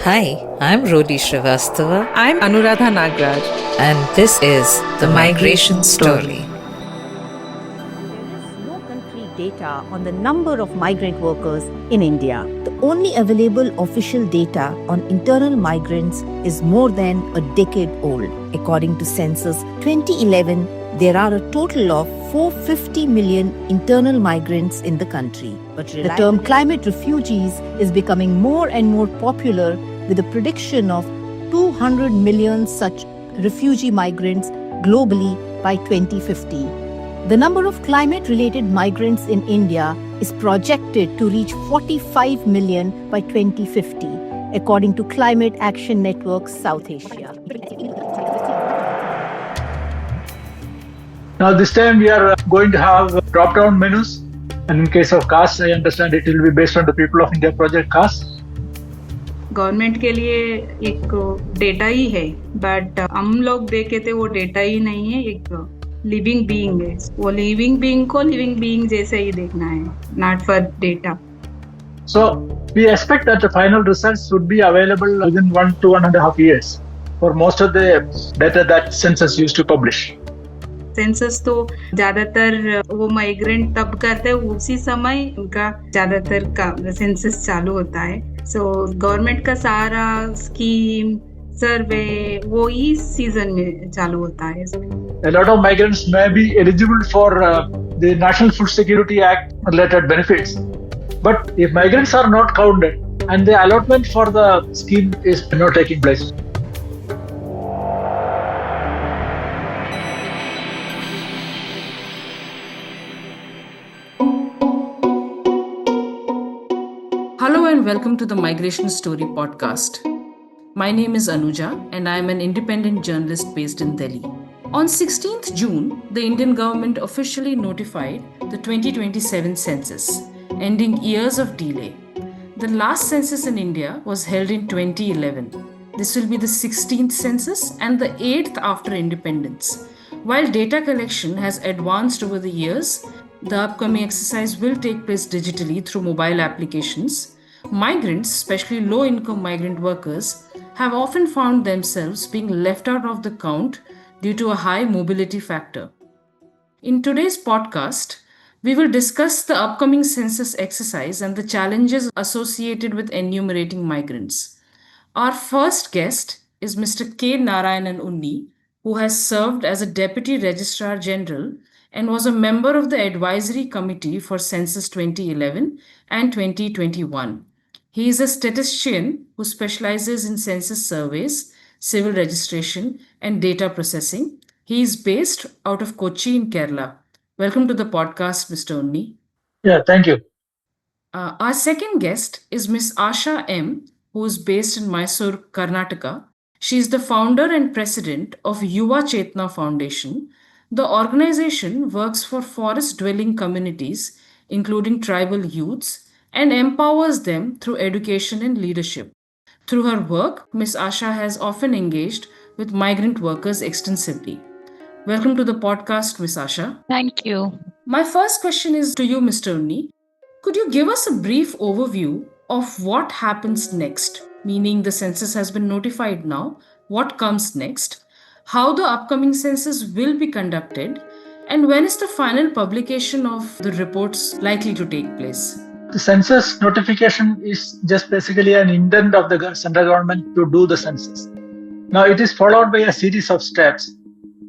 Hi, I'm Rodi Srivastava. I'm Anuradha Nagraj. And this is The Migration Story. There is no country data on the number of migrant workers in India. The only available official data on internal migrants is more than a decade old. According to Census 2011, there are a total of 450 million internal migrants in the country. But the term climate refugees is becoming more and more popular, with a prediction of 200 million such refugee migrants globally by 2050. The number of climate-related migrants in India is projected to reach 45 million by 2050, according to Climate Action Network South Asia. Now this time we are going to have drop-down menus, and in case of caste, I understand it will be based on the People of India project caste. Government के लिए एक data ही है, but हम लोग देखे थे वो data ही नहीं है, एक लिविंग बीइंग है. वो लिविंग बीइंग को लिविंग बीइंग जैसे ही देखना है, not for data. So we expect that the final results would be available within 1 to 1.5 years for most of the data that Census used to publish. Census तो ज्यादातर वो migrant तब करते हैं उसी समय उनका ज्यादातर का सेंसस चालू होता है. सो गवर्नमेंट का सारा स्कीम सर्वे वो इस सीजन में चालू होता है. A lot of migrants may be eligible for the National Food Security Act related benefits, but if migrants are not counted and the allotment for the scheme is not taking place. Hello and welcome to the Migration Story podcast. My name is Anuja and I am an independent journalist based in Delhi. On 16th June, the Indian government officially notified the 2027 census, ending years of delay. The last census in India was held in 2011. This will be the 16th census and the 8th after independence. While data collection has advanced over the years, the upcoming exercise will take place digitally through mobile applications. Migrants, especially low-income migrant workers, have often found themselves being left out of the count due to a high mobility factor. In today's podcast, we will discuss the upcoming census exercise and the challenges associated with enumerating migrants. Our first guest is Mr. K. Narayan Unni, who has served as a Deputy Registrar General and was a member of the Advisory Committee for Census 2011 and 2021. He is a statistician who specializes in census surveys, civil registration, and data processing. He is based out of Kochi in Kerala. Welcome to the podcast, Mr. Unni. Yeah, thank you. Our second guest is Ms. Asha M, who is based in Mysore, Karnataka. She is the founder and president of Yuva Chetna Foundation. The organization works for forest-dwelling communities, including tribal youths, and empowers them through education and leadership. Through her work, Ms. Asha has often engaged with migrant workers extensively. Welcome to the podcast, Ms. Asha. Thank you. My first question is to you, Mr. Unni. Could you give us a brief overview of what happens next? Meaning the census has been notified now. What comes next? How the upcoming census will be conducted? And when is the final publication of the reports likely to take place? The census notification is just basically an intent of the central government to do the census. Now it is followed by a series of steps.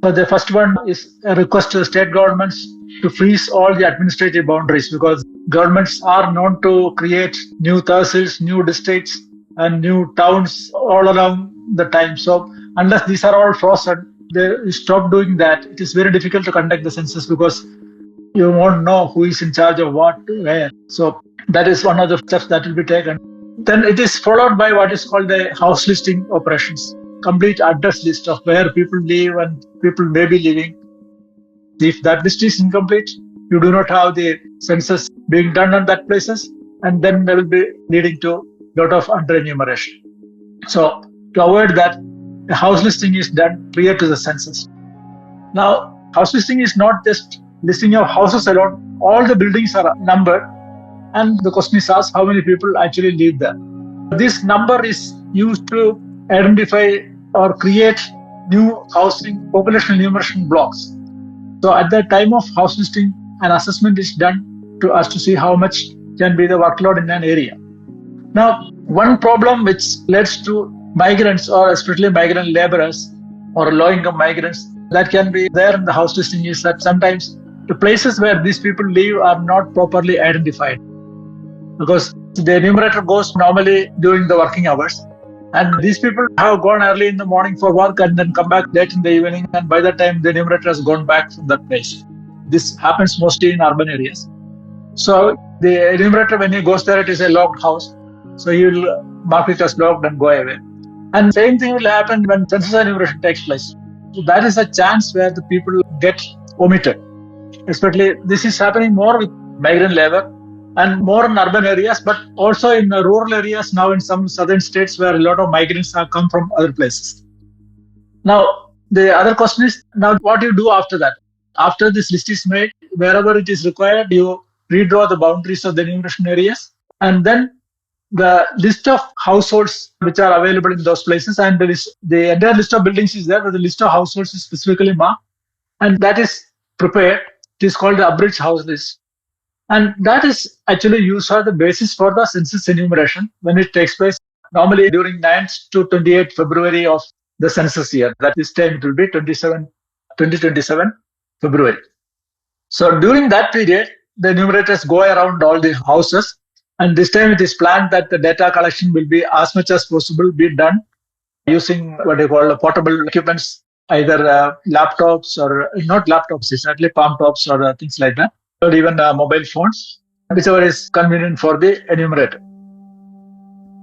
So the first one is a request to the state governments to freeze all the administrative boundaries, because governments are known to create new tahsils, new districts and new towns all along the time. So unless these are all frozen, they stop doing that. It is very difficult to conduct the census because you won't know who is in charge of what, where. So that is one of the steps that will be taken. Then it is followed by what is called the house listing operations. Complete address list of where people live and people may be living. If that list is incomplete, you do not have the census being done on that places, and then there will be leading to a lot of under-enumeration. So to avoid that, the house listing is done prior to the census. Now, house listing is not just listing of houses alone. All the buildings are numbered, and the question is asked how many people actually live there. This number is used to identify or create new housing population enumeration blocks. So at the time of house listing, an assessment is done to us to see how much can be the workload in an area. Now, one problem which leads to migrants or especially migrant laborers or low-income migrants that can be there in the house listing is that sometimes the places where these people live are not properly identified because the enumerator goes normally during the working hours. And these people have gone early in the morning for work and then come back late in the evening. And by the time the enumerator has gone back from that place. This happens mostly in urban areas. So the enumerator, when he goes there, it is a locked house. So he will mark it as locked and go away. And same thing will happen when census enumeration takes place. So that is a chance where the people get omitted. Especially this is happening more with migrant labor and more in urban areas, but also in rural areas now in some southern states where a lot of migrants have come from other places. Now, the other question is, now what do you do after that? After this list is made, wherever it is required, you redraw the boundaries of the enumeration areas, and then the list of households which are available in those places, and the entire list of buildings is there, but the list of households is specifically marked, and that is prepared. It is called the abridged house list. And that is actually used as the basis for the census enumeration when it takes place normally during 9th to 28th February of the census year. That this time it will be 2027 February. So during that period, the enumerators go around all the houses. And this time it is planned that the data collection will be as much as possible be done using what they call portable equipments, either laptops or not laptops, it's actually palm tops or things like that, or even mobile phones, whichever is convenient for the enumerator.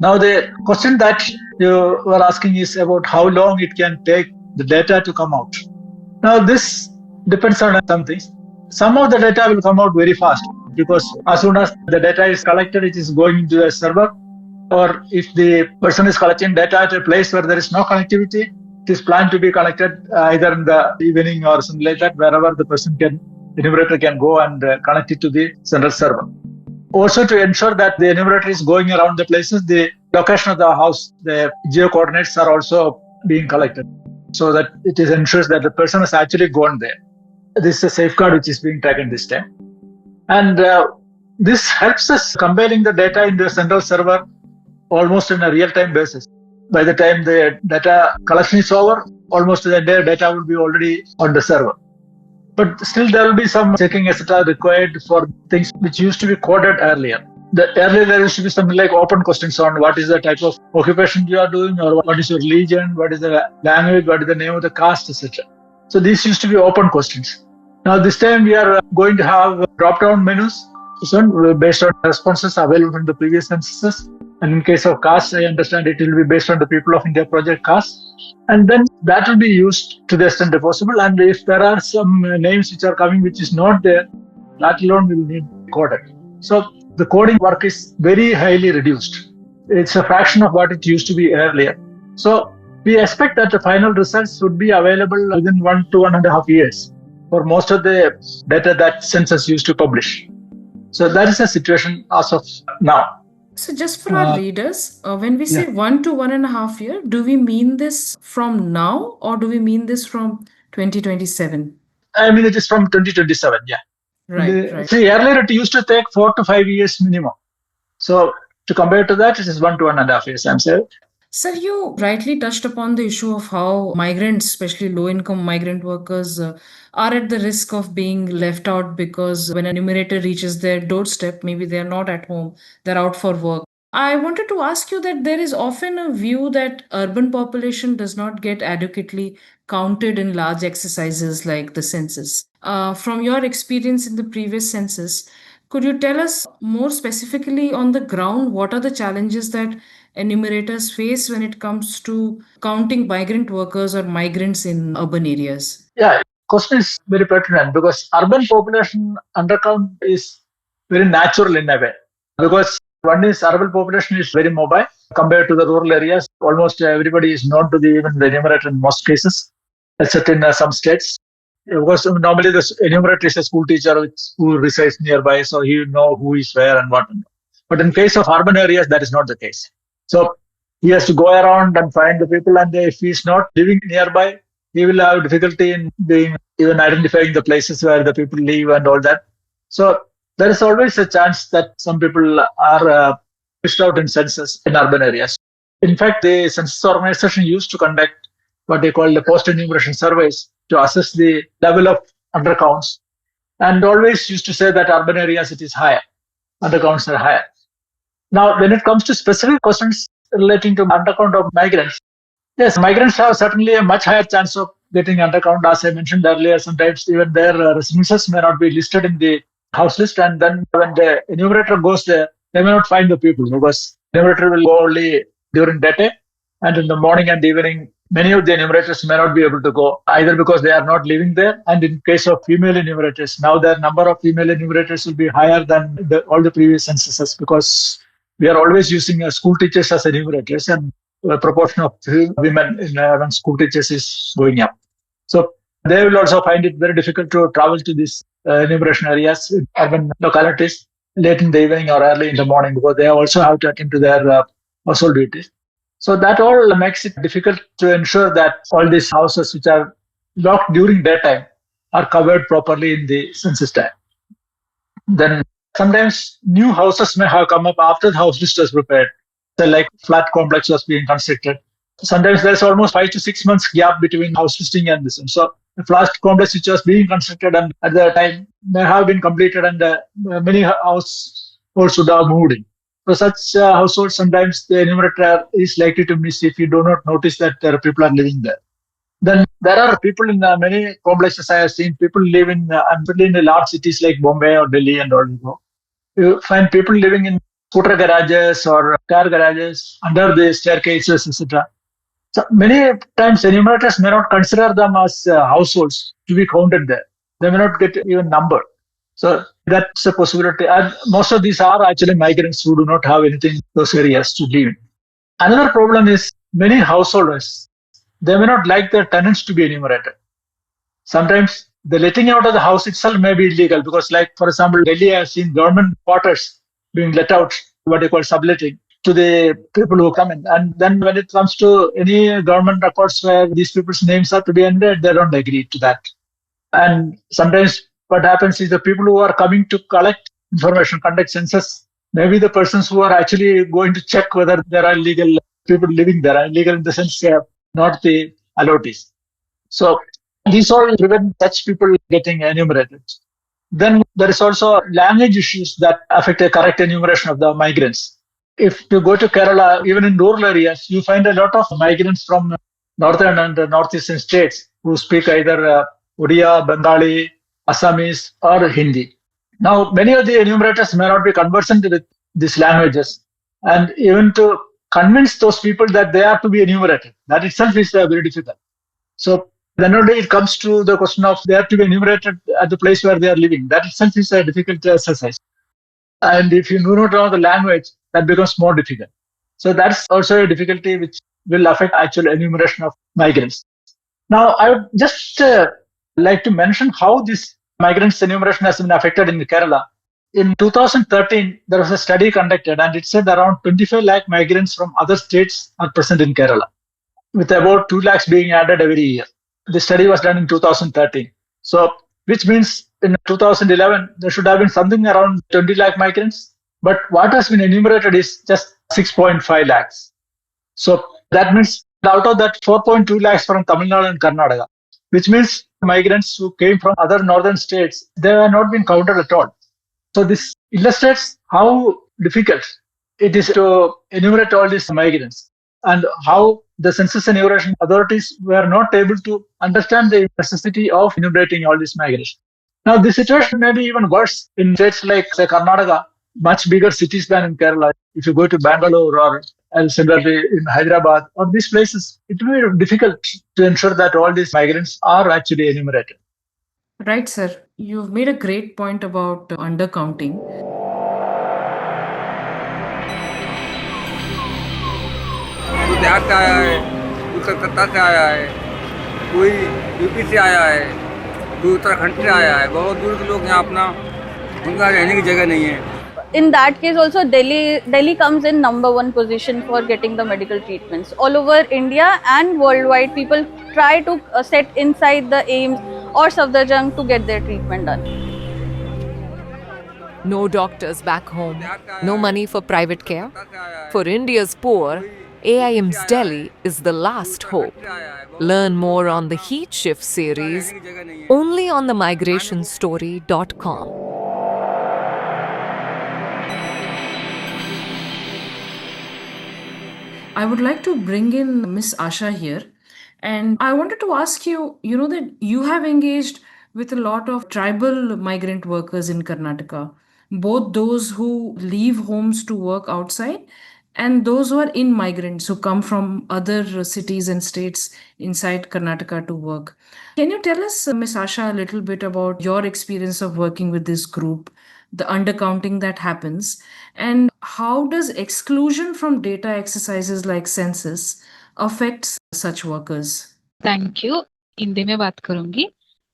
Now, the question that you were asking is about how long it can take the data to come out. Now, this depends on some things. Some of the data will come out very fast because as soon as the data is collected, it is going into a server. Or if the person is collecting data at a place where there is no connectivity, it is planned to be collected either in the evening or something like that, wherever the enumerator can go and connect it to the central server. Also, to ensure that the enumerator is going around the places, the location of the house, the geo coordinates are also being collected so that it ensures that the person has actually gone there. This is a safeguard which is being taken this time. And this helps us compiling the data in the central server almost on a real-time basis. By the time the data collection is over, almost the entire data will be already on the server. But still there will be some checking, etc. required for things which used to be coded earlier. Earlier there used to be something like open questions on what is the type of occupation you are doing, or what is your religion, what is the language, what is the name of the caste, etc. So these used to be open questions. Now this time we are going to have drop-down menus based on responses available from the previous censuses. And in case of caste, I understand it will be based on the People of India project caste. And then that will be used to the extent possible. And if there are some names which are coming which is not there, that alone will need coded. So the coding work is very highly reduced. It's a fraction of what it used to be earlier. So we expect that the final results would be available within 1 to 1.5 years for most of the data that census used to publish. So that is the situation as of now. So just for our readers, when we say 1 to 1.5 year, do we mean this from now or do we mean this from 2027? I mean, it is from 2027, yeah. Right. See, earlier it used to take 4 to 5 years minimum. So to compare to that, it is 1 to 1.5 years, I'm saying. Sir, you rightly touched upon the issue of how migrants, especially low-income migrant workers, are at the risk of being left out because when an enumerator reaches their doorstep, maybe they're not at home, they're out for work. I wanted to ask you that there is often a view that urban population does not get adequately counted in large exercises like the census. From your experience in the previous census, could you tell us more specifically on the ground what are the challenges that enumerators face when it comes to counting migrant workers or migrants in urban areas? Yeah, question is very pertinent because urban population undercount is very natural in a way. Because one is urban population is very mobile compared to the rural areas. Almost everybody is known to even the enumerator in most cases, except in some states. Because normally the enumerator is a school teacher who resides nearby, so he know who is where and what. But in case of urban areas, that is not the case. So he has to go around and find the people, and if he's not living nearby, he will have difficulty in being even identifying the places where the people live and all that. So there is always a chance that some people are pushed out in census in urban areas. In fact, the census organization used to conduct what they call the post-enumeration surveys to assess the level of undercounts, and always used to say that urban areas it is higher, undercounts are higher. Now, when it comes to specific questions relating to undercount of migrants, yes, migrants have certainly a much higher chance of getting undercount. As I mentioned earlier, sometimes even their residences may not be listed in the house list, and then when the enumerator goes there, they may not find the people because enumerator will go only during daytime, and in the morning and evening, many of the enumerators may not be able to go either because they are not living there, and in case of female enumerators, now the number of female enumerators will be higher than all the previous censuses because we are always using school teachers as enumerators, and the proportion of women in among school teachers is going up. So they will also find it very difficult to travel to these enumeration areas in urban localities late in the evening or early in the morning because they also have to attend to their household duties. So that all makes it difficult to ensure that all these houses which are locked during daytime are covered properly in the census time. Then sometimes new houses may have come up after the house list was prepared. So like flat complex was being constructed. Sometimes there's almost 5 to 6 months gap between house listing and this one. So the flat complex which was being constructed and at the time may have been completed, and many households should have moved in. So such households, sometimes the enumerator is likely to miss if you do not notice that there are people are living there. Then there are people in many complexes. I have seen people live in, in the large cities like Bombay or Delhi and all. You find people living in scooter garages or car garages under the staircases, etc. So many times enumerators may not consider them as households to be counted there. They may not get even numbered. So that's a possibility. And most of these are actually migrants who do not have anything in those areas to live in. Another problem is many householders, they may not like their tenants to be enumerated. Sometimes the letting out of the house itself may be illegal because, like, for example, Delhi has seen government quarters being let out, what they call subletting, to the people who come in. And then when it comes to any government records where these people's names are to be entered, they don't agree to that. And sometimes what happens is the people who are coming to collect information, conduct census, maybe the persons who are actually going to check whether there are illegal people living there, illegal in the sense they are not the allottees. So these all prevent such people getting enumerated. Then there is also language issues that affect a correct enumeration of the migrants. If you go to Kerala, even in rural areas, you find a lot of migrants from northern and northeastern states who speak either Odia, Bengali, Assamese, or Hindi. Now, many of the enumerators may not be conversant with these languages, and even to convince those people that they are to be enumerated, that itself is very difficult. So then only it comes to the question of they have to be enumerated at the place where they are living. That itself is a difficult exercise. And if you do not know the language, that becomes more difficult. So that's also a difficulty which will affect actual enumeration of migrants. Now, I would just like to mention how this migrants enumeration has been affected in Kerala. In 2013, there was a study conducted, and it said around 25 lakh migrants from other states are present in Kerala, with about 2 lakhs being added every year. The study was done in 2013. So, which means in 2011, there should have been something around 20 lakh migrants. But what has been enumerated is just 6.5 lakhs. So, that means out of that, 4.2 lakhs from Tamil Nadu and Karnataka, which means migrants who came from other northern states, they have not been counted at all. So, this illustrates how difficult it is to enumerate all these migrants, and how the census enumeration authorities were not able to understand the necessity of enumerating all these migrants. Now, this situation may be even worse in states like, say, Karnataka, much bigger cities than in Kerala. If you go to Bangalore or similarly in Hyderabad or these places, it will be difficult to ensure that all these migrants are actually enumerated. Right, sir. You've made a great point about undercounting. कोई बिहार से आया है, कोई कलकत्ता से आया है, कोई UP से आया है, कोई उत्तराखंड से आया है। बहुत दूर के लोग यहाँ अपना, उनका रहने की जगह नहीं है। in that case also Delhi comes in number one position for getting the medical treatments. All over India and worldwide, people try to set inside the AIIMS or Safdarjung to get their treatment done. No doctors back home, no money for private care. For India's poor, AIIMS Delhi is the last hope. Learn more on the Heat Shift series only on the migrationstory.com. I would like to bring in Miss Asha here. And I wanted to ask you, that you have engaged with a lot of tribal migrant workers in Karnataka, both those who leave homes to work outside and those who are in migrants who come from other cities and states inside Karnataka to work. Can you tell us, Miss Asha, a little bit about your experience of working with this group, the undercounting that happens, and how does exclusion from data exercises like census affects such workers? Thank you. Hindi में बात करूंगी।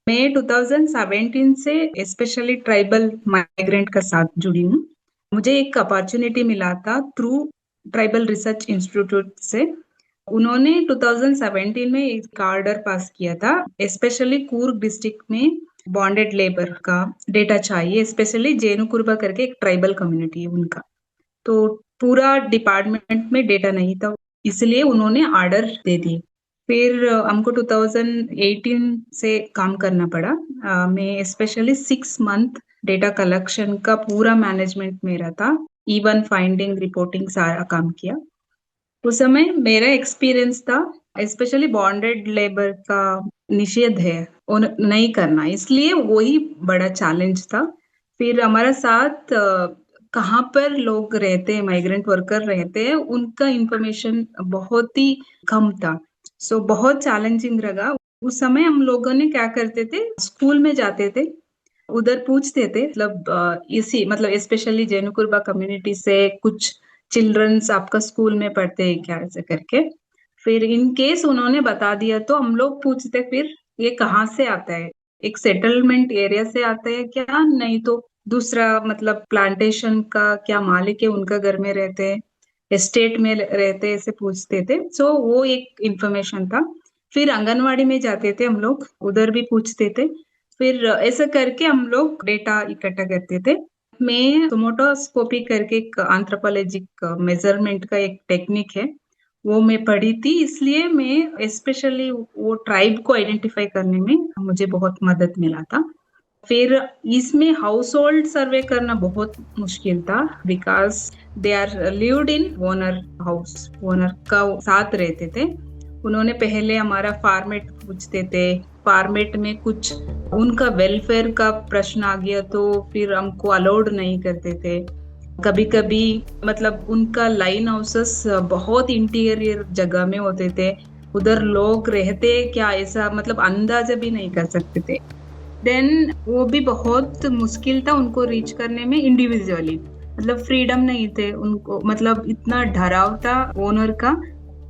मैं 2017 से specially tribal migrant का साथ जुड़ी हूँ। मुझे एक अपॉर्चुनिटी मिला था थ्रू ट्राइबल रिसर्च इंस्टीट्यूट से। उन्होंने 2017 में एक ऑर्डर पास किया था, स्पेशली कूर्ग डिस्ट्रिक्ट में बॉन्डेड लेबर का डेटा चाहिए, स्पेशली जेनुकुर्बा करके एक ट्राइबल कम्युनिटी है उनका। तो पूरा डिपार्टमेंट में डेटा नहीं था, इसलिए उन्होंने ऑर्डर दे दिए। फिर हमको 2018 से काम करना पड़ा। मैं स्पेशली 6 मंथ डेटा कलेक्शन का पूरा मैनेजमेंट मेरा था, इवन फाइंडिंग रिपोर्टिंग सारा काम किया। उस समय मेरा एक्सपीरियंस था, स्पेशली बॉन्डेड लेबर का निषेध है वो नहीं करना, इसलिए वही बड़ा चैलेंज था। फिर हमारा साथ कहाँ पर लोग रहते हैं, माइग्रेंट वर्कर रहते हैं, उनका इंफॉर्मेशन बहुत ही कम था। सो बहुत चैलेंजिंग रहा। उस समय हम लोगों ने क्या करते थे, स्कूल में जाते थे, उधर पूछते थे, मतलब स्पेशली जेनुकुर्बा कम्युनिटी से कुछ चिल्ड्रंस आपका स्कूल में पढ़ते हैं क्या, ऐसे करके। फिर इन केस उन्होंने बता दिया तो हम लोग पूछते फिर ये कहाँ से आता है, एक सेटलमेंट एरिया से आता है क्या, नहीं तो दूसरा मतलब प्लांटेशन का क्या मालिक है उनका घर में रहते हैं, एस्टेट में रहते हैं, ऐसे पूछते थे। सो वो एक इंफॉर्मेशन था। फिर आंगनवाड़ी में जाते थे हम लोग, उधर भी पूछते थे। फिर ऐसा करके हम लोग डेटा इकट्ठा करते थे। मैं सोमोटोस्कोपी करके एक एंथ्रोपोलॉजिक मेजरमेंट का एक टेक्निक है, वो मैं पढ़ी थी, इसलिए मैं स्पेशली वो ट्राइब को आइडेंटिफाई करने में मुझे बहुत मदद मिला था। फिर इसमें हाउस होल्ड सर्वे करना बहुत मुश्किल था, because they are lived in owner house, owner का साथ रहते थे। उन्होंने पहले हमारा फॉर्मेट पूछते थे, फॉर्मेट में कुछ उनका वेलफेयर का प्रश्न आ गया तो फिर हमको अलाउड नहीं करते थे। कभी कभी मतलब उनका लाइन हाउसेस बहुत इंटीरियर जगह में होते थे, उधर लोग रहते क्या ऐसा मतलब अंदाजा भी नहीं कर सकते थे। देन वो भी बहुत मुश्किल था उनको रीच करने में इंडिविजुअली, मतलब फ्रीडम नहीं थे उनको, मतलब इतना डराव था ओनर का,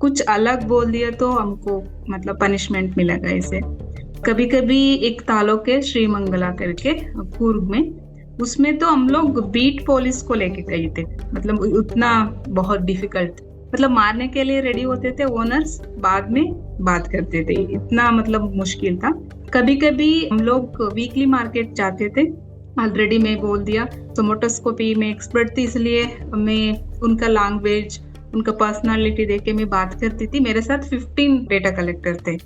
कुछ अलग बोल दिया तो हमको मतलब पनिशमेंट मिलेगा ऐसे। कभी कभी एक तालुक है श्रीमंगला करके कूर्ग में, उसमें तो हम लोग बीट पुलिस को लेके गए थे, मतलब उतना बहुत डिफिकल्ट, मतलब मारने के लिए रेडी होते थे ओनर्स, बाद में बात करते थे, इतना मतलब मुश्किल था। कभी कभी हम लोग वीकली मार्केट जाते थे, ऑलरेडी मैं बोल दिया सोमोटोस्कोपी में एक्सपर्ट थी, इसलिए मैं उनका लैंग्वेज, उनका पर्सनालिटी देख के मैं बात करती थी। मेरे साथ 15 डेटा कलेक्टर थे,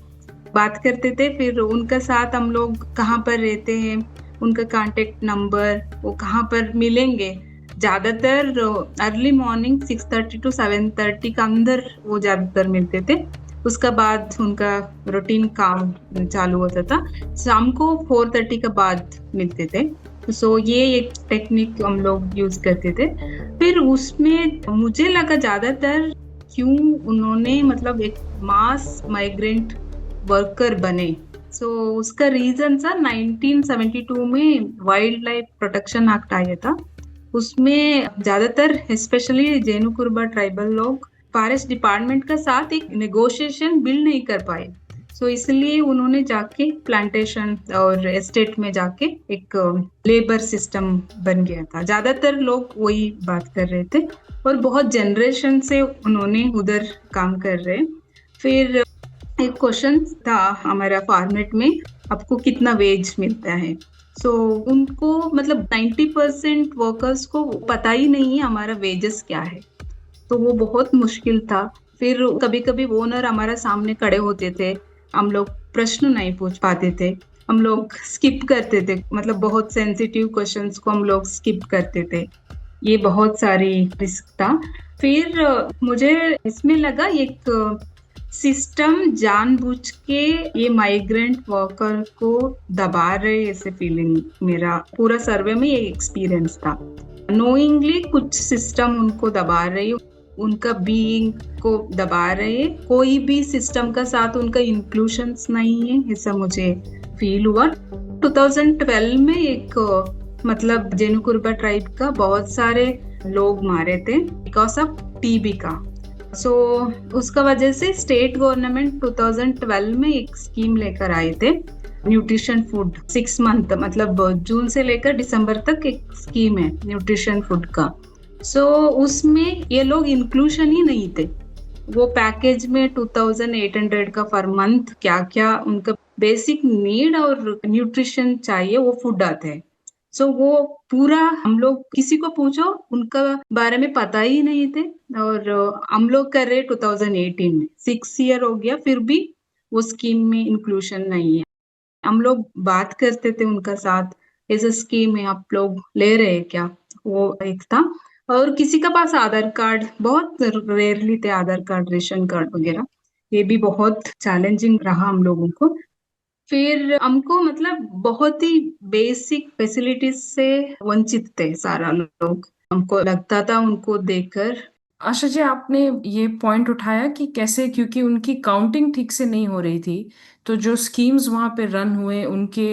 बात करते थे। फिर उनका साथ हम लोग कहाँ पर रहते हैं, उनका कांटेक्ट नंबर, वो कहाँ पर मिलेंगे, ज्यादातर अर्ली मॉर्निंग 6:30 to 7:30 का अंदर वो ज्यादातर मिलते थे। उसका बाद उनका रूटीन काम चालू होता था, शाम को 4:30 के बाद मिलते थे। सो ये एक टेक्निक हम लोग यूज करते थे। फिर उसमें मुझे लगा ज्यादातर क्यों उन्होंने मतलब एक मास माइग्रेंट वर्कर बने। सो उसका रीजन था 1972 में वाइल्ड लाइफ प्रोटेक्शन एक्ट आया था, उसमें ज्यादातर स्पेशली जेनुकुर्बा ट्राइबल लोग फॉरेस्ट डिपार्टमेंट का साथ एक नेगोशिएशन बिल नहीं कर पाए, सो इसलिए उन्होंने जाके प्लांटेशन और एस्टेट में जाके एक लेबर सिस्टम बन गया था। ज्यादातर लोग वही बात कर रहे थे और बहुत जनरेशन से उन्होंने उधर काम कर रहे। फिर एक क्वेश्चन था हमारा फॉर्मेट में, आपको कितना वेज मिलता है। सो उनको मतलब 90% वर्कर्स को पता ही नहीं है हमारा वेजेस क्या है, तो वो बहुत मुश्किल था। फिर कभी कभी ओनर हमारा सामने खड़े होते थे, हम लोग प्रश्न नहीं पूछ पाते थे, हम लोग स्किप करते थे, मतलब बहुत सेंसिटिव क्वेश्चंस को हम लोग स्किप करते थे। ये बहुत सारी रिस्क था। फिर मुझे इसमें लगा एक सिस्टम जानबूझ के ये माइग्रेंट वर्कर को दबा रहे, ऐसे फीलिंग मेरा पूरा सर्वे में ये एक्सपीरियंस था। नोइंगली कुछ सिस्टम उनको दबा रही, उनका बीइंग को दबा रहे, कोई भी सिस्टम का साथ उनका इंक्लूशंस नहीं है, ऐसा मुझे फील हुआ। 2012 में एक मतलब जेनुकुर्बा ट्राइब का बहुत सारे लोग मारे थे बिकॉज ऑफ टीबी का। सो उसका वजह से स्टेट गवर्नमेंट 2012 में एक स्कीम लेकर आए थे, न्यूट्रिशन फूड 6 मंथ, मतलब जून से लेकर दिसंबर तक एक स्कीम है न्यूट्रिशन फूड का। सो उसमें ये लोग इंक्लूशन ही नहीं थे। वो पैकेज में 2800 का पर मंथ क्या क्या उनका बेसिक नीड और न्यूट्रिशन चाहिए वो फूड आते हैं। सो वो पूरा हम लोग किसी को पूछो उनका बारे में पता ही नहीं थे। और हम लोग कर रहे 2018 में 6 ईयर हो गया, फिर भी वो स्कीम में इंक्लूशन नहीं है। हम लोग बात करते थे उनका साथ, ऐसा स्कीम है आप लोग ले रहे हैं क्या, वो एक था। और किसी का पास आधार कार्ड, बहुत रेयरली थे आधार कार्ड, रेशन कार्ड वगैरह, ये भी बहुत चैलेंजिंग रहा हम लोगों को। फिर हमको मतलब बहुत ही बेसिक फैसिलिटीज से वंचित थे सारा लोग, हमको लगता था उनको देखकर। आशा जी, आपने ये पॉइंट उठाया कि कैसे, क्योंकि उनकी काउंटिंग ठीक से नहीं हो रही थी, तो जो स्कीम्स वहाँ पे रन हुए उनके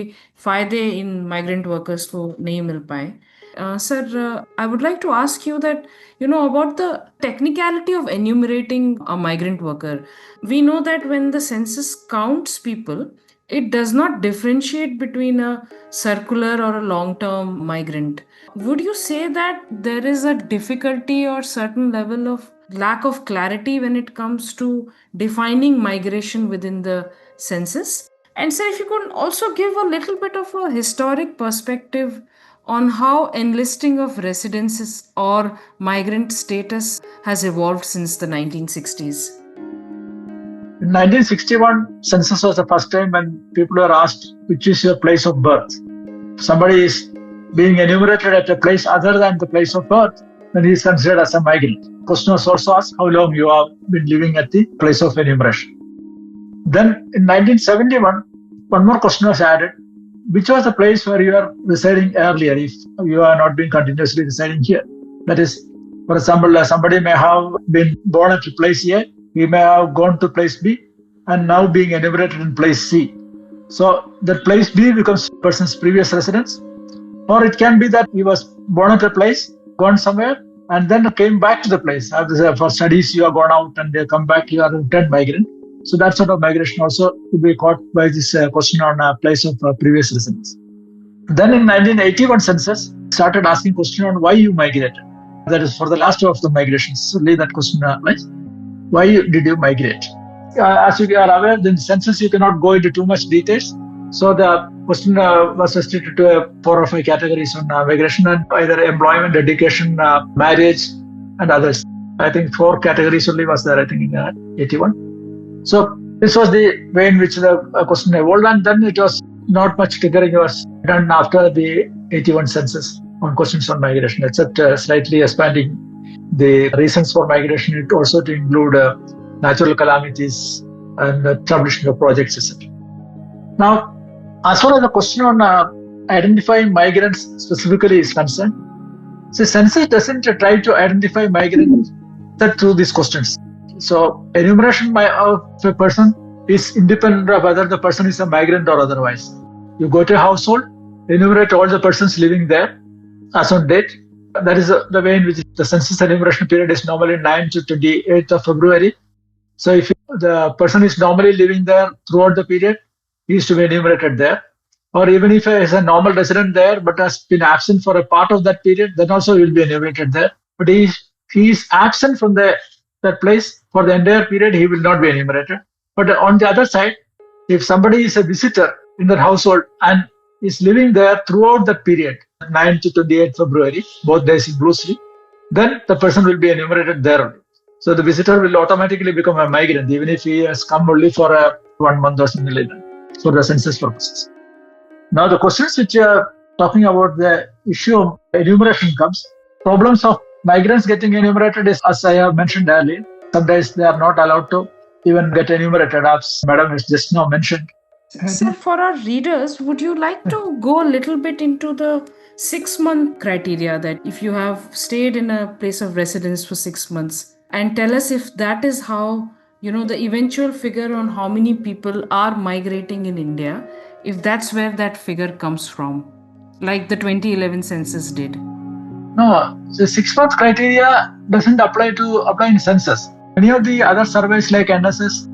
फायदे इन माइग्रेंट वर्कर्स को नहीं मिल पाए। Sir, I would like to ask you that about the technicality of enumerating a migrant worker. We know that when the census counts people, it does not differentiate between a circular or a long-term migrant. Would you say that there is a difficulty or certain level of lack of clarity when it comes to defining migration within the census? And sir, if you could also give a little bit of a historic perspective on how enlisting of residences or migrant status has evolved since the 1960s. In 1961, census was the first time when people were asked which is your place of birth. If somebody is being enumerated at a place other than the place of birth, then he is considered as a migrant. Question was also asked how long you have been living at the place of enumeration. Then in 1971, one more question was added. Which was the place where you are residing earlier if you are not been continuously residing here? That is, for example, somebody may have been born at place A, he may have gone to place B, and now being enumerated in place C. So that place B becomes person's previous residence, or it can be that he was born at a place, gone somewhere, and then came back to the place. For studies, you have gone out and they come back, you are a returned migrant. So that sort of migration also could be caught by this question on place of previous residence. Then in 1981 census started asking question on why you migrated. That is for the last of the migrations. So leave that question applies. Why did you migrate? As you are aware, in census you cannot go into too much details. So the question was restricted to 4 or 5 categories on migration, and either employment, education, marriage, and others. I think 4 categories only was there, I think, in 81. So this was the way in which the question evolved, and then it was not much triggering was done after the 81 census on questions on migration, except slightly expanding the reasons for migration, it also to include natural calamities and establishing of projects, etc. Now, as far as the question on identifying migrants specifically is concerned, so census doesn't try to identify migrants through these questions. So enumeration of a person is independent of whether the person is a migrant or otherwise. You go to a household, enumerate all the persons living there as on date. That is the way in which the census enumeration period is normally 9 to 28th of February. So if you the person is normally living there throughout the period, he is to be enumerated there. Or even if he is a normal resident there but has been absent for a part of that period, then also he will be enumerated there. But he is absent from that place for the entire period, he will not be enumerated. But on the other side, if somebody is a visitor in that household and is living there throughout that period, 9 to 28 February, both days inclusively, then the person will be enumerated there only. So the visitor will automatically become a migrant, even if he has come only for 1 month or something like that, for the census purposes. Now the questions which are talking about the issue of enumeration comes. Problems of migrants getting enumerated is, as I have mentioned earlier, sometimes they are not allowed to even get enumerated, as Madam has just now mentioned. Sir, for our readers, would you like to go a little bit into the 6-month criteria, that if you have stayed in a place of residence for 6 months, and tell us if that is how, the eventual figure on how many people are migrating in India, if that's where that figure comes from, like the 2011 census did? No, the 6 month criteria doesn't apply in census. Many of the other surveys like NSS,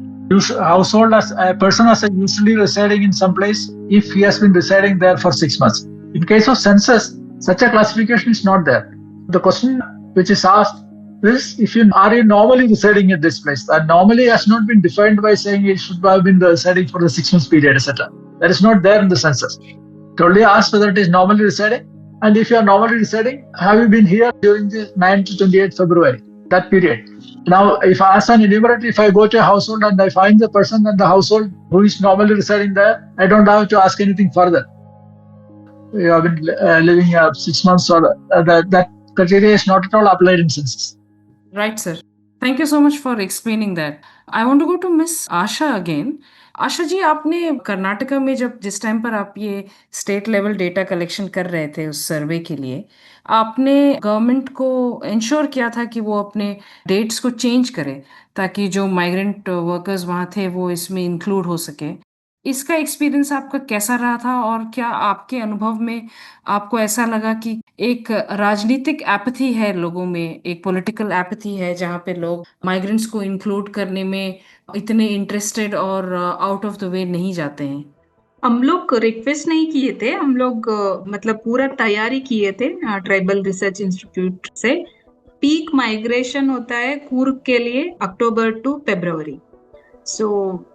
household as a person as usually residing in some place if he has been residing there for 6 months. In case of census, such a classification is not there. The question which is asked is, are you normally residing at this place? And normally has not been defined by saying it should have been residing for the 6 months period, etc. That is not there in the census. It only asks whether it is normally residing. And if you are normally residing, have you been here during the 9 to 28 February, that period? Now, if I ask an enumerator, if I go to a household and I find the person in the household who is normally residing there, I don't have to ask anything further. You have been living here 6 months, or that criteria is not at all applied in census. Right, sir. Thank you so much for explaining that. I want to go to Miss Asha again. Asha ji, आपने कर्नाटका में जिस time पर आप ये state level data collection कर रहे थे उस सर्वे के लिए, आपने गवर्नमेंट को इंश्योर किया था कि वो अपने डेट्स को चेंज करे ताकि जो माइग्रेंट वर्कर्स वहाँ थे वो इसमें इंक्लूड हो सके। इसका एक्सपीरियंस आपका कैसा रहा था, और क्या आपके अनुभव में आपको ऐसा लगा कि एक राजनीतिक एपैथी है लोगों में, एक पॉलिटिकल एपैथी है जहाँ पे लोग माइग्रेंट्स को इंक्लूड करने में इतने इंटरेस्टेड और आउट ऑफ द वे नहीं जाते हैं? हम लोग रिक्वेस्ट नहीं किए थे, हम लोग मतलब पूरा तैयारी किए थे ट्राइबल रिसर्च इंस्टीट्यूट से। पीक माइग्रेशन होता है कूर्ग के लिए अक्टूबर टू फरवरी। सो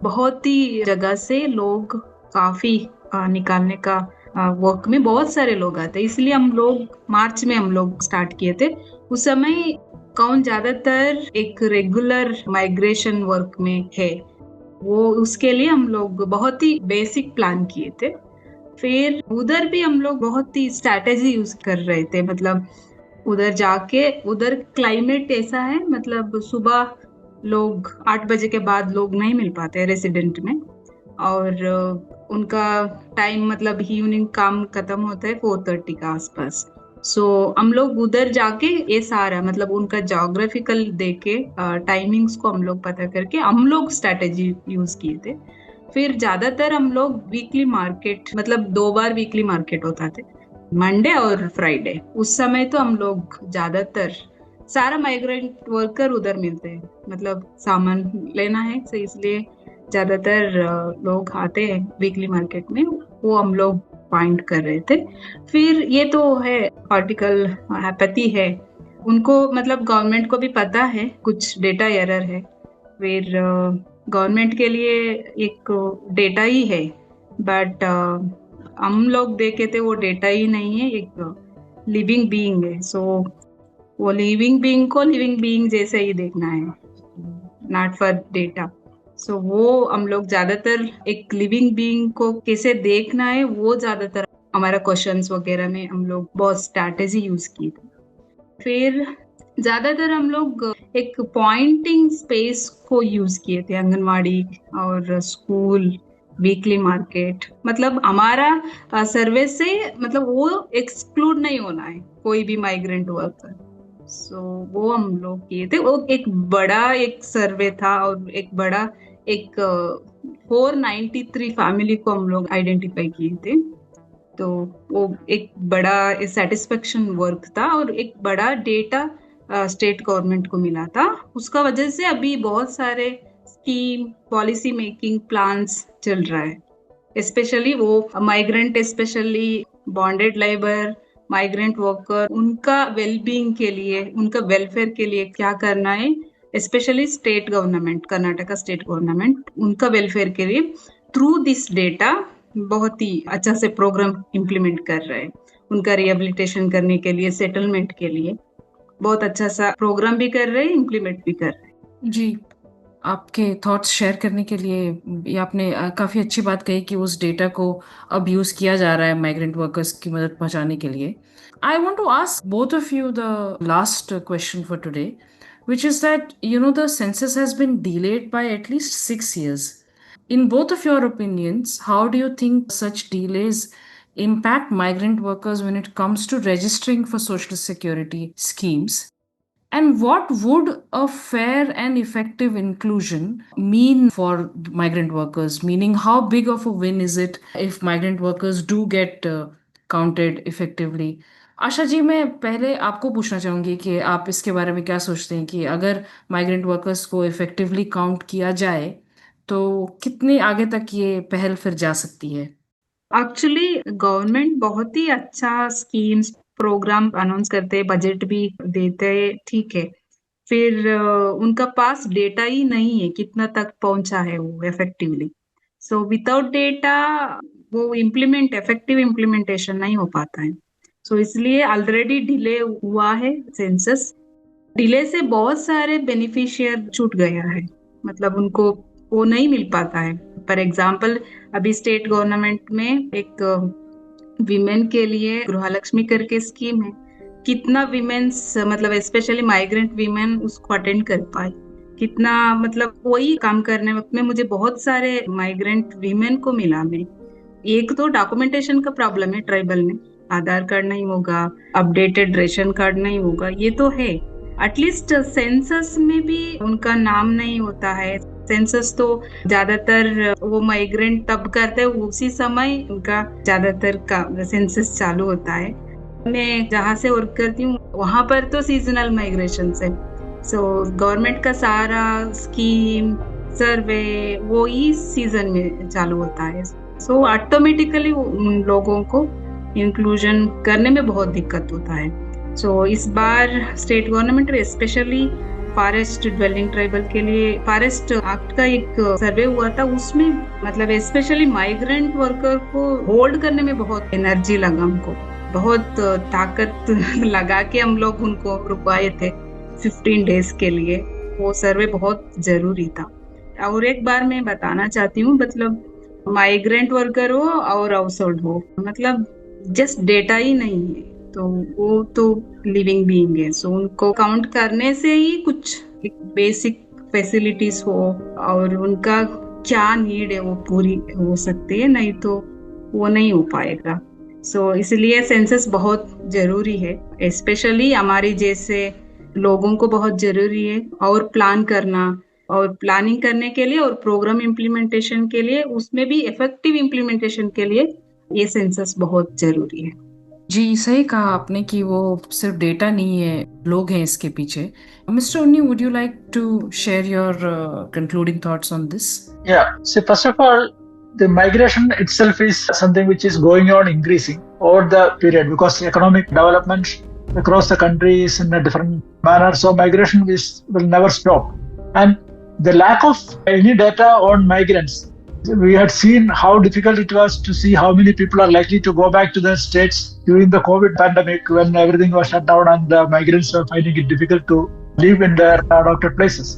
बहुत ही जगह से लोग काफी निकालने का वर्क में बहुत सारे लोग आते, इसलिए हम लोग मार्च में हम लोग स्टार्ट किए थे। उस समय कौन ज्यादातर एक रेगुलर माइग्रेशन वर्क में है, वो उसके लिए हम लोग बहुत ही बेसिक प्लान किए थे। फिर उधर भी हम लोग बहुत ही स्ट्रैटेजी यूज कर रहे थे, मतलब उधर जाके, उधर क्लाइमेट ऐसा है, मतलब सुबह लोग 8 बजे के बाद लोग नहीं मिल पाते रेसिडेंट में, और उनका टाइम मतलब इवनिंग काम खत्म होता है 4:30 के आसपास। सो हम लोग उधर जाके ये सारा मतलब उनका जोग्राफिकल देके टाइमिंग्स को हम लोग पता करके हम लोग स्ट्रैटेजी यूज किए थे। फिर ज्यादातर हम लोग वीकली मार्केट, मतलब 2 बार वीकली मार्केट होता थे, मंडे और फ्राइडे। उस समय तो हम लोग ज्यादातर सारा माइग्रेंट वर्कर उधर मिलते हैं, मतलब सामान लेना है, तो इसलिए ज्यादातर लोग आते हैं वीकली मार्केट में, वो हम लोग फाइंड कर रहे थे। फिर ये तो है आर्टिकल एपैथी है, उनको मतलब गवर्नमेंट को भी पता है कुछ डेटा एरर है, फिर गवर्नमेंट के लिए एक डेटा ही है, बट हम लोग देखे थे वो डेटा ही नहीं है, एक लिविंग बीइंग है। सो वो लिविंग बीइंग को लिविंग बीइंग जैसे ही देखना है, नॉट फॉर डेटा। सो वो हम लोग ज्यादातर एक लिविंग बीइंग को कैसे देखना है, वो ज्यादातर हमारा क्वेश्चंस वगैरह में हम लोग बहुत स्ट्रैटेजी यूज की थी। फिर ज्यादातर हम लोग एक पॉइंटिंग स्पेस को यूज किए थे, आंगनवाड़ी और स्कूल, वीकली मार्केट, मतलब हमारा सर्वे से मतलब वो एक्सक्लूड नहीं होना है कोई भी माइग्रेंट वर्कर। सो वो हम लोग किए थे। वो एक बड़ा एक सर्वे था, और एक बड़ा एक 493 फैमिली को हम लोग आइडेंटिफाई किए थे, तो वो एक बड़ा सेटिस्फेक्शन वर्क था, और एक बड़ा डेटा स्टेट गवर्नमेंट को मिला था। उसका वजह से अभी बहुत सारे स्कीम पॉलिसी मेकिंग प्लान्स चल रहा है। स्पेशली वो migrant, specially bonded labour, migrant worker, उनका वेलबींग के लिए, उनका वेलफेयर के लिए क्या करना है। Specially state government, Karnataka state government, उनका वेलफेयर के लिए थ्रू दिस डेटा बहुत ही अच्छा से प्रोग्राम इम्प्लीमेंट कर रहे हैं। उनका रिहेबिलिटेशन करने के लिए, सेटलमेंट के लिए बहुत अच्छा सा प्रोग्राम भी कर रहे हैं, इम्प्लीमेंट भी कर रहे हैं। जी, आपके थॉट्स शेयर करने के लिए। ये आपने काफ़ी अच्छी बात कही कि उस डेटा को अब यूज़ किया जा रहा है माइग्रेंट वर्कर्स की मदद पहुंचाने के लिए। I want to ask both of you the last question for today, which is that the census has been delayed by at least 6 years. In both of your opinions, how do you think such delays impact migrant workers when it comes to registering for social security schemes? And what would a fair and effective inclusion mean for migrant workers? Meaning, how big of a win is it if migrant workers do get counted effectively? Asha ji, मैं पहले आपको पूछना चाहूंगी कि आप इसके बारे में क्या सोचते हैं कि अगर माइग्रेंट वर्कर्स को इफेक्टिवली काउंट किया जाए तो कितने आगे तक ये पहल फिर जा सकती है? एक्चुअली गवर्नमेंट बहुत ही अच्छा स्कीम्स प्रोग्राम अनाउंस करते हैं, बजट भी देते हैं, ठीक है। फिर उनका पास डेटा ही नहीं है कितना तक पहुंचा है वो इफेक्टिवली। सो विदाउट डेटा वो इफेक्टिव इम्प्लीमेंटेशन नहीं हो पाता है। सो इसलिए ऑलरेडी डिले हुआ है सेंसस। डिले से बहुत सारे बेनिफिशियर छूट गया है, मतलब उनको वो नहीं मिल पाता है। फॉर एग्जाम्पल, अभी स्टेट गवर्नमेंट में एक विमेन के लिए गृहलक्ष्मी करके स्कीम है। कितना विमेन्स, मतलब स्पेशली माइग्रेंट विमेन उसको अटेंड कर पाए, कितना, मतलब वही काम करने वक्त में मुझे बहुत सारे माइग्रेंट विमेन को मिला। मैं एक तो डॉक्यूमेंटेशन का प्रॉब्लम है, ट्राइबल में आधार कार्ड नहीं होगा, अपडेटेड रेशन कार्ड नहीं होगा, ये तो है। एटलीस्ट सेंसस में भी उनका नाम नहीं होता है। सेंसस तो ज्यादातर वो माइग्रेंट तब करते हैं उसी समय उनका ज्यादातर का सेंसस चालू होता है। मैं जहाँ से वर्क करती हूँ वहां पर तो सीजनल माइग्रेशन है। सो गवर्नमेंट का सारा स्कीम, सर्वे वो इस सीजन में चालू होता है। सो ऑटोमेटिकली उन लोगों को इंक्लूजन करने में बहुत दिक्कत होता है। सो इस बार state government specially forest dwelling tribal के लिए फॉरेस्ट एक्ट का एक सर्वे हुआ था, उसमें मतलब स्पेशली माइग्रेंट वर्कर को होल्ड करने में बहुत एनर्जी लगा, हमको बहुत ताकत लगा के हम लोग उनको रुकवाए थे 15 डेज के लिए। वो सर्वे बहुत जरूरी था। और एक बार मैं बताना चाहती हूँ, मतलब माइग्रेंट वर्कर हो और हाउस होल्ड हो, मतलब जस्ट डेटा ही नहीं है, तो वो तो लिविंग बीइंग है। सो उनको काउंट करने से ही कुछ बेसिक फैसिलिटीज हो और उनका क्या नीड है वो पूरी हो सकती है, नहीं तो वो नहीं हो पाएगा। सो इसलिए सेंसस बहुत जरूरी है, स्पेशली हमारी जैसे लोगों को बहुत जरूरी है। और प्लान करना, और प्लानिंग करने के लिए और प्रोग्राम इम्प्लीमेंटेशन के लिए, उसमें भी इफेक्टिव इम्प्लीमेंटेशन के लिए ये सेंसस बहुत जरूरी है। जी, सही कहा आपने कि वो सिर्फ डेटा नहीं है, लोग हैं इसके पीछे। Mister Unni, would you like to share your concluding thoughts on this? Yeah. So first of all, the migration itself is something which is going on increasing over the period because economic development across the country is in a different manner. So migration will never stop. And the lack of any data on migrants, we had seen how difficult it was to see how many people are likely to go back to their states during the COVID pandemic when everything was shut down and the migrants were finding it difficult to live in their adopted places.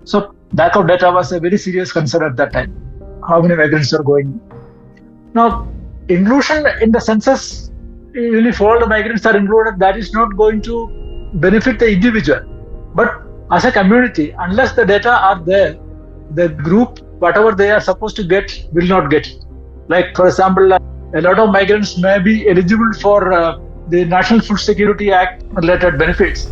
So lack of data was a very serious concern at that time. How many migrants are going? Now, inclusion in the census, even if all the migrants are included, that is not going to benefit the individual. But as a community, unless the data are there, the group, whatever they are supposed to get, will not get it. Like, for example, a lot of migrants may be eligible for the National Food Security Act related benefits.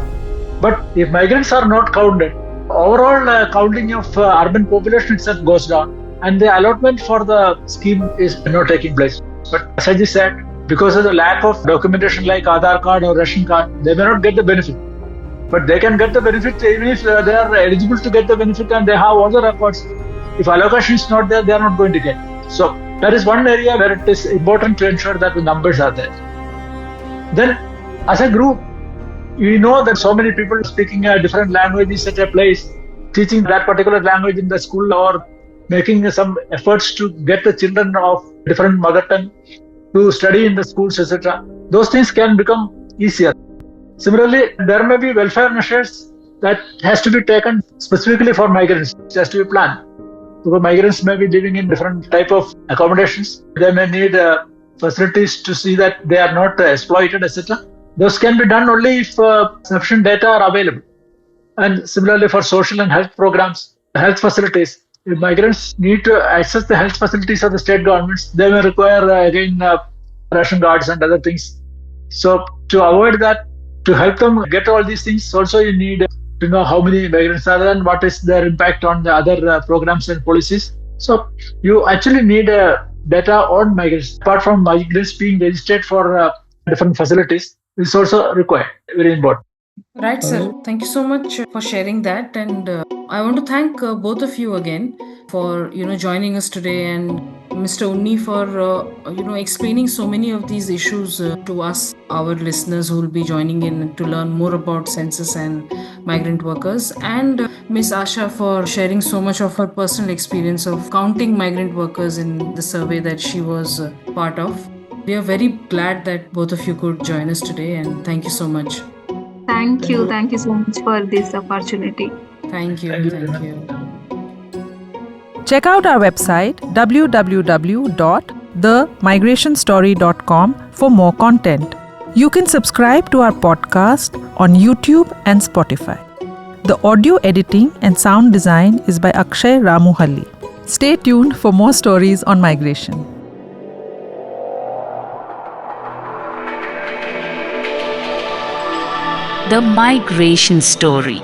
But if migrants are not counted, overall counting of urban population itself goes down and the allotment for the scheme is not taking place. But as I just said, because of the lack of documentation like Aadhaar card or ration card, they may not get the benefit. But they can get the benefit even if they are eligible to get the benefit and they have all the records. If allocation is not there, they are not going to get. So that is one area where it is important to ensure that the numbers are there. Then, as a group, we know that so many people speaking a different language is at a place, teaching that particular language in the school or making some efforts to get the children of different mother tongue to study in the schools, etc. Those things can become easier. Similarly, there may be welfare measures that has to be taken specifically for migrants. It has to be planned. So migrants may be living in different type of accommodations. They may need facilities to see that they are not exploited, etc. Those can be done only if sufficient data are available. And similarly for social and health programs, health facilities, if migrants need to access the health facilities of the state governments, they may require ration cards and other things. So to avoid that, to help them get all these things, also you need to know how many migrants are there and what is their impact on the other programs and policies. So you actually need data on migrants. Apart from migrants being registered for different facilities, is also required, very important. Right, sir. Thank you so much for sharing that, and I want to thank both of you again for joining us today, and Mr. Unni for explaining so many of these issues to us, our listeners who will be joining in to learn more about census and migrant workers, and Miss Asha for sharing so much of her personal experience of counting migrant workers in the survey that she was part of. We are very glad that both of you could join us today, and thank you so much. Thank you. Thank you so much for this opportunity. Thank you. Thank you. Check out our website www.themigrationstory.com for more content. You can subscribe to our podcast on YouTube and Spotify. The audio editing and sound design is by Akshay Ramuhalli. Stay tuned for more stories on migration. The Migration Story.